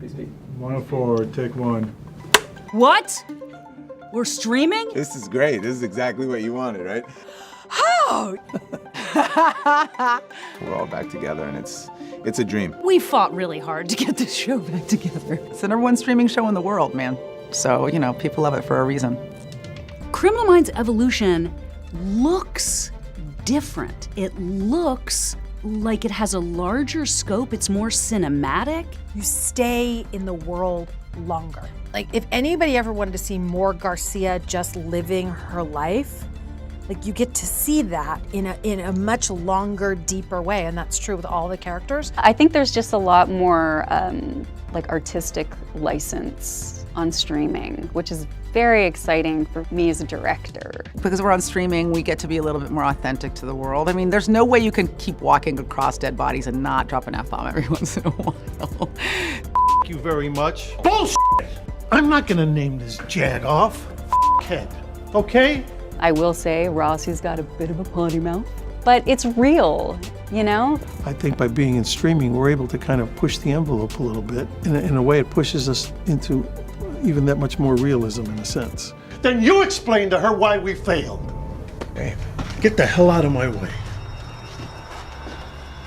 104, take one. What? We're streaming? This is great. This is exactly what you wanted, right? Oh! We're all back together, and it's a dream. We fought really hard to get this show back together. It's the #1 streaming show in the world, man. So, you know, people love it for a reason. Criminal Minds Evolution looks different. It looks like it has a larger scope. It's more cinematic. You stay in the world longer. Like, if anybody ever wanted to see more Garcia just living her life, like, you get to see that in a much longer, deeper way, and that's true with all the characters. I think there's just a lot more like artistic license on streaming, which is very exciting for me as a director. Because we're on streaming, we get to be a little bit more authentic to the world. I mean, there's no way you can keep walking across dead bodies and not drop an F-bomb every once in a while. Thank you very much. Bullshit! I'm not gonna name this jag off. Head, okay? I will say Rossi's got a bit of a potty mouth, but it's real, you know? I think by being in streaming, we're able to kind of push the envelope a little bit. In a way, it pushes us into even that much more realism in a sense. Then you explain to her why we failed. Babe. Get the hell out of my way.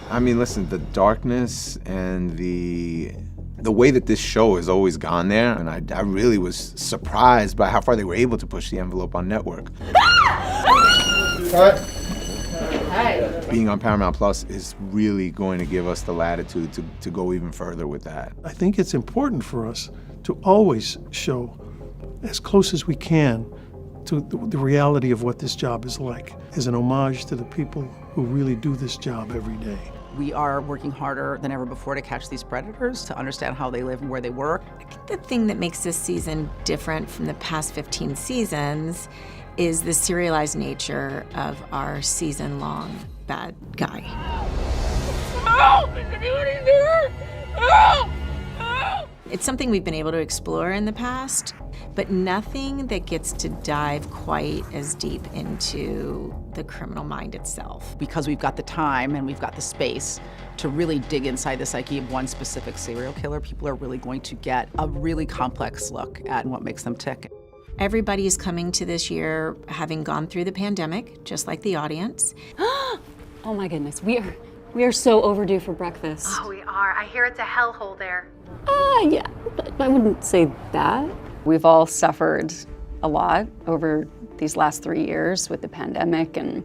I mean, listen, the darkness and the way that this show has always gone there, and I really was surprised by how far they were able to push the envelope on network. Being on Paramount Plus is really going to give us the latitude to go even further with that. I think it's important for us to always show as close as we can to the reality of what this job is like, as an homage to the people who really do this job every day. We are working harder than ever before to catch these predators, to understand how they live and where they work. I think the thing that makes this season different from the past 15 seasons is the serialized nature of our season-long bad guy. It's something we've been able to explore in the past, but nothing that gets to dive quite as deep into the criminal mind itself. Because we've got the time and we've got the space to really dig inside the psyche of one specific serial killer, people are really going to get a really complex look at what makes them tick. Everybody is coming to this year having gone through the pandemic, just like the audience. Oh my goodness, we are so overdue for breakfast. Oh, we are. I hear it's a hellhole there. Yeah, I wouldn't say that. We've all suffered a lot over these last 3 years with the pandemic and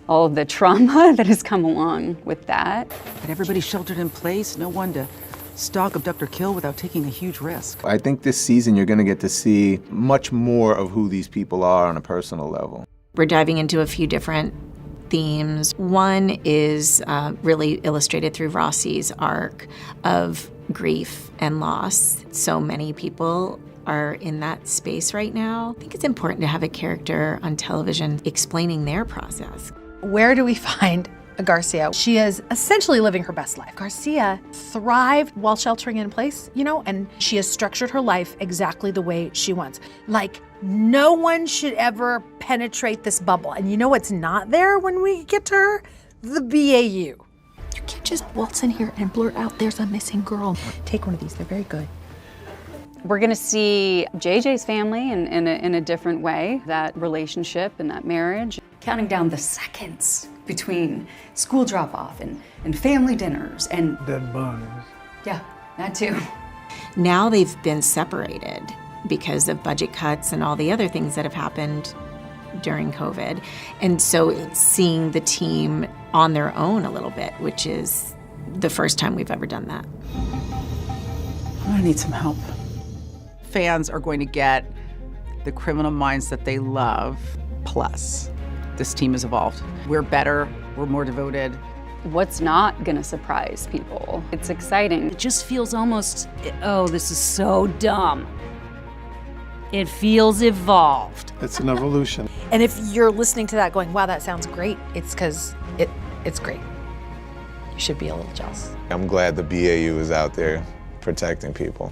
all of the trauma that has come along with that. But everybody's sheltered in place, no one to stalk, abduct, or kill without taking a huge risk. I think this season you're going to get to see much more of who these people are on a personal level. We're diving into a few different themes. One is really illustrated through Rossi's arc of grief and loss. So many people are in that space right now. I think it's important to have a character on television explaining their process. Where do we find a Garcia? She is essentially living her best life. Garcia thrived while sheltering in place, you know, and she has structured her life exactly the way she wants. Like, no one should ever penetrate this bubble. And you know what's not there when we get to her? The BAU. You can't just waltz in here and blurt out, there's a missing girl. Take one of these, they're very good. We're gonna see JJ's family in a different way, that relationship and that marriage. Counting down the seconds between school drop-off and family dinners and... Dead bodies. Yeah, that too. Now they've been separated because of budget cuts and all the other things that have happened during COVID. And so it's seeing the team on their own a little bit, which is the first time we've ever done that. I'm gonna need some help. Fans are going to get the Criminal Minds that they love, plus this team has evolved. We're better, we're more devoted. What's not gonna surprise people? It's exciting. It just feels almost, oh, this is so dumb. It feels evolved. It's an evolution. And if you're listening to that going, wow, that sounds great, it's because it's great. You should be a little jealous. I'm glad the BAU is out there protecting people.